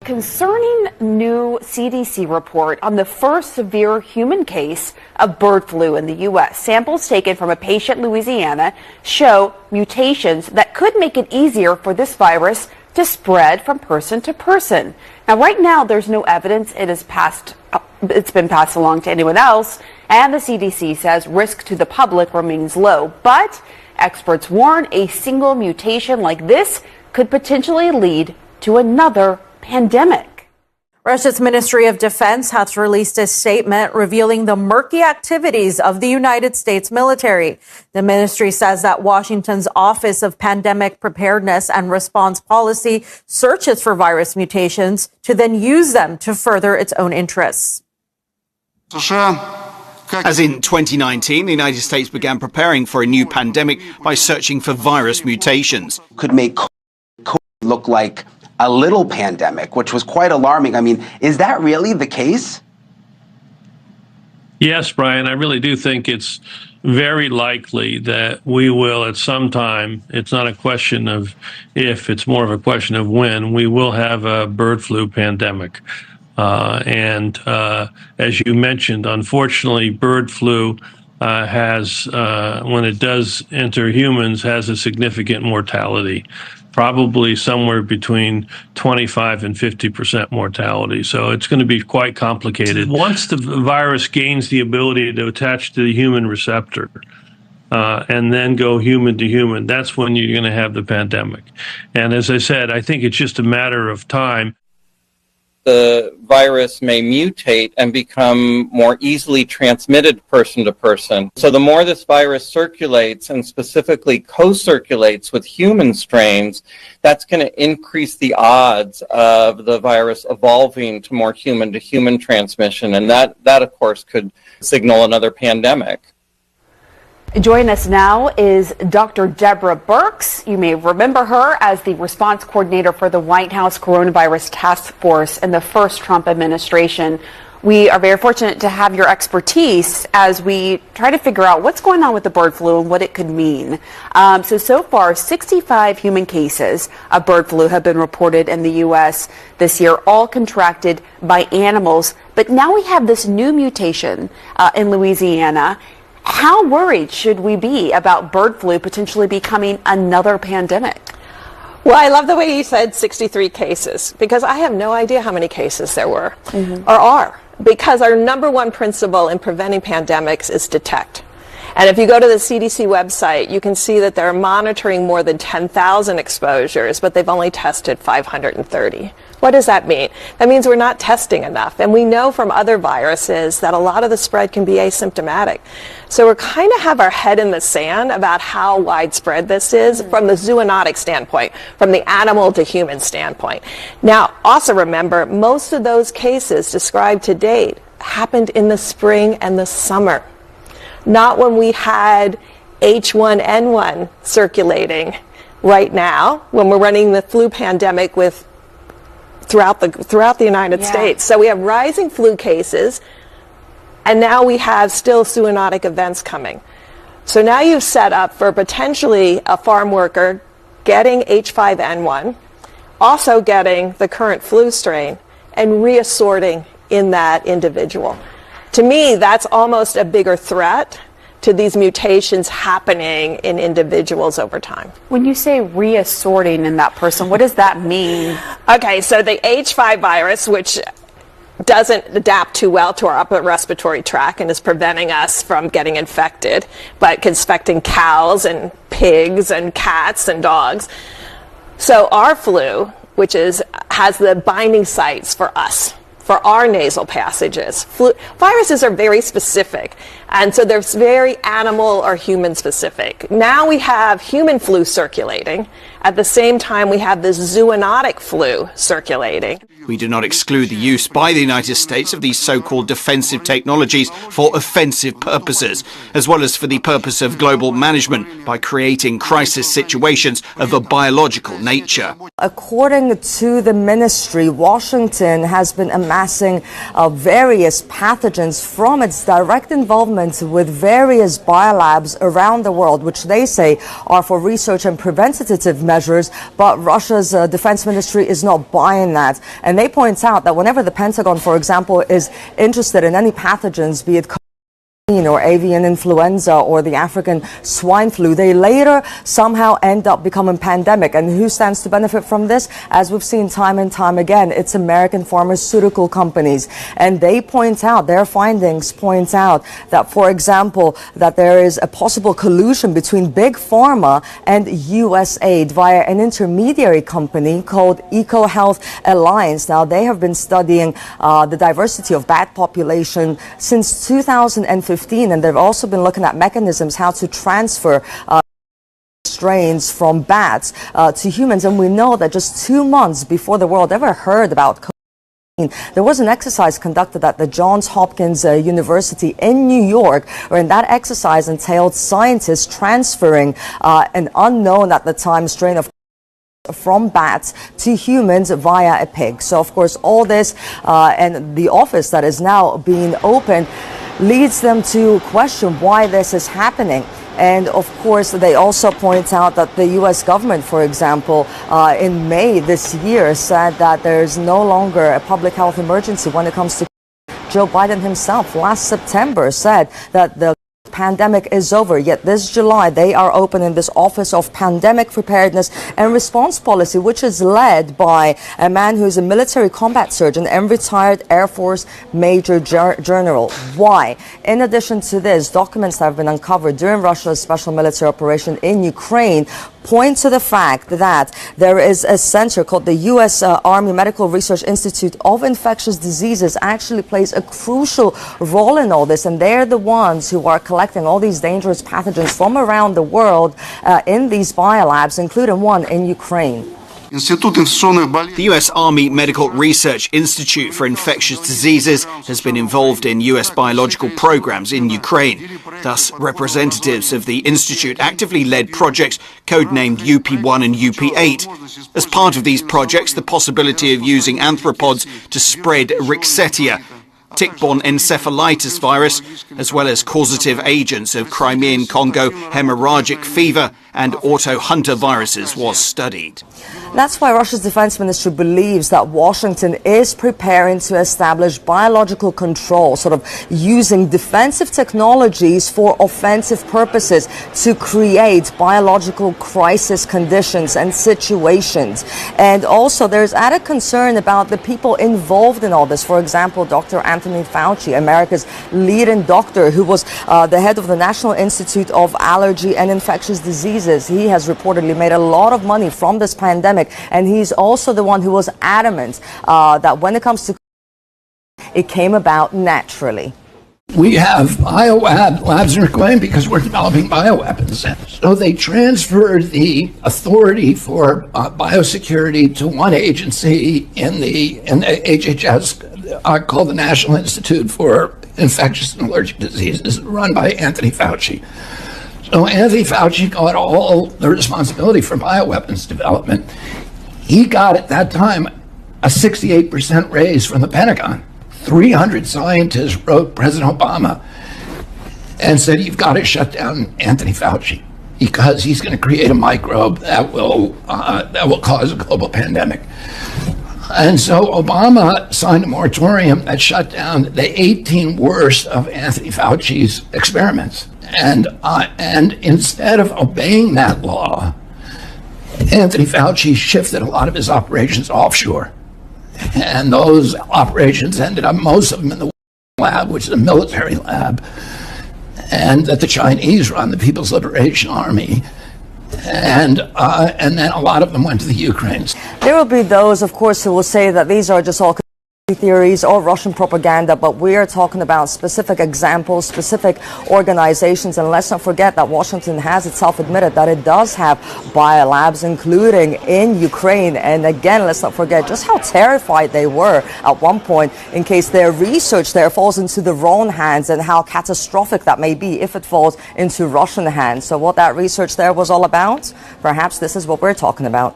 Concerning new CDC report on the first severe human case of bird flu in the U.S. Samples taken from a patient in Louisiana show mutations that could make it easier for this virus to spread from person to person. Now, right now, there's no evidence it's been passed along to anyone else, and the CDC says risk to the public remains low. But experts warn a single mutation like this could potentially lead to another pandemic. Russia's Ministry of Defense has released a statement revealing the murky activities of the United States military. The ministry says that Washington's Office of Pandemic Preparedness and Response Policy searches for virus mutations to then use them to further its own interests. As in 2019, the United States began preparing for a new pandemic by searching for virus mutations. Could make COVID look like a little pandemic, which was quite alarming. I mean, is that really the case? Yes, Brian, I really do think it's very likely that we will at some time, it's not a question of if, it's more of a question of when, we will have a bird flu pandemic. And as you mentioned, unfortunately, bird flu has, when it does enter humans, has a significant mortality. Probably somewhere between 25 and 50% mortality. So it's going to be quite complicated. Once the virus gains the ability to attach to the human receptor and then go human to human, that's when you're going to have the pandemic. And as I said, I think it's just a matter of time. The virus may mutate and become more easily transmitted person to person. So the more this virus circulates, and specifically co-circulates with human strains, that's going to increase the odds of the virus evolving to more human-to-human transmission. And that, of course, could signal another pandemic. Joining us now is Dr. Deborah Birx. You may remember her as the response coordinator for the White House Coronavirus Task Force in the first Trump administration. We are very fortunate to have your expertise as we try to figure out what's going on with the bird flu and what it could mean. So far, 65 human cases of bird flu have been reported in the U.S. this year, all contracted by animals. But now we have this new mutation in Louisiana. How worried should we be about bird flu potentially becoming another pandemic? Well, I love the way you said 63 cases, because I have no idea how many cases there were or are, because our number one principle in preventing pandemics is detect. And if you go to the CDC website, you can see that they're monitoring more than 10,000 exposures, but they've only tested 530. What does that mean? That means we're not testing enough. And we know from other viruses that a lot of the spread can be asymptomatic. So we kind of have our head in the sand about how widespread this is from the zoonotic standpoint, from the animal to human standpoint. Now, also remember, most of those cases described to date happened in the spring and the summer. Not when we had H1N1 circulating right now, when we're running the flu pandemic throughout the United States. So we have rising flu cases, and now we have still zoonotic events coming. So now you've set up for potentially a farm worker getting H5N1, also getting the current flu strain, and reassorting in that individual. To me, that's almost a bigger threat to these mutations happening in individuals over time. When you say reassorting in that person, what does that mean? Okay, so the H5 virus, which doesn't adapt too well to our upper respiratory tract and is preventing us from getting infected, but is infecting cows and pigs and cats and dogs. So our flu, which has the binding sites for us, for our nasal passages. Viruses are very specific, and so they're very animal or human specific. Now we have human flu circulating. At the same time, we have this zoonotic flu circulating. We do not exclude the use by the United States of these so-called defensive technologies for offensive purposes, as well as for the purpose of global management by creating crisis situations of a biological nature. According to the ministry, Washington has been amassing various pathogens from its direct involvement agreement with various biolabs around the world, which they say are for research and preventative measures, but Russia's defense ministry is not buying that. And they point out that whenever the Pentagon, for example, is interested in any pathogens, be it or avian influenza or the African swine flu, they later somehow end up becoming pandemic. And who stands to benefit from this? As we've seen time and time again, it's American pharmaceutical companies. And they point out, their findings point out that, for example, that there is a possible collusion between Big Pharma and USAID via an intermediary company called EcoHealth Alliance. Now, they have been studying the diversity of bat population since 2015. And they've also been looking at mechanisms how to transfer strains from bats to humans. And we know that just 2 months before the world ever heard about COVID-19, there was an exercise conducted at the Johns Hopkins University in New York, where in that exercise entailed scientists transferring an unknown at the time strain of from bats to humans via a pig. So, of course, all this and the office that is now being opened leads them to question why this is happening. And of course, they also point out that the U.S. government, for example, in May this year said that there's no longer a public health emergency when it comes to Joe Biden himself. Last September said that the pandemic is over, yet this July they are opening this Office of Pandemic Preparedness and Response Policy, which is led by a man who's a military combat surgeon and retired Air Force Major General. Why? In addition to this, documents that have been uncovered during Russia's special military operation in Ukraine point to the fact that there is a center called the U.S. Army Medical Research Institute of Infectious Diseases actually plays a crucial role in all this, and they're the ones who are collecting all these dangerous pathogens from around the world in these biolabs, including one in Ukraine. The U.S. Army Medical Research Institute for Infectious Diseases has been involved in U.S. biological programs in Ukraine. Thus, representatives of the institute actively led projects codenamed UP1 and UP8. As part of these projects, the possibility of using arthropods to spread Rickettsia, tick-borne encephalitis virus, as well as causative agents of Crimean Congo hemorrhagic fever and auto-hunter viruses was studied. That's why Russia's defense ministry believes that Washington is preparing to establish biological control, sort of using defensive technologies for offensive purposes to create biological crisis conditions and situations. And also there's added concern about the people involved in all this. For example, Dr. Anthony Fauci, America's leading doctor, who was the head of the National Institute of Allergy and Infectious Diseases. He has reportedly made a lot of money from this pandemic, and he's also the one who was adamant that when it comes to it came about naturally. We have labs in Ukraine because we're developing bioweapons. So they transferred the authority for biosecurity to one agency in the HHS called the National Institute for Infectious and Allergic Diseases, run by Anthony Fauci. So Anthony Fauci got all the responsibility for bioweapons development. He got at that time a 68% raise from the Pentagon. 300 scientists wrote President Obama and said, you've got to shut down Anthony Fauci because he's going to create a microbe that will cause a global pandemic. And so Obama signed a moratorium that shut down the 18 worst of Anthony Fauci's experiments. And instead of obeying that law, Anthony Fauci shifted a lot of his operations offshore. And those operations ended up, most of them in the lab, which is a military lab, and that the Chinese run, the People's Liberation Army. And then a lot of them went to the Ukraine. There will be those, of course, who will say that these are just all theories or Russian propaganda, but we are talking about specific examples, specific organizations, and let's not forget that Washington has itself admitted that it does have biolabs, including in Ukraine. And again, let's not forget just how terrified they were at one point in case their research there falls into the wrong hands, and how catastrophic that may be if it falls into Russian hands. So what that research there was all about, perhaps this is what we're talking about.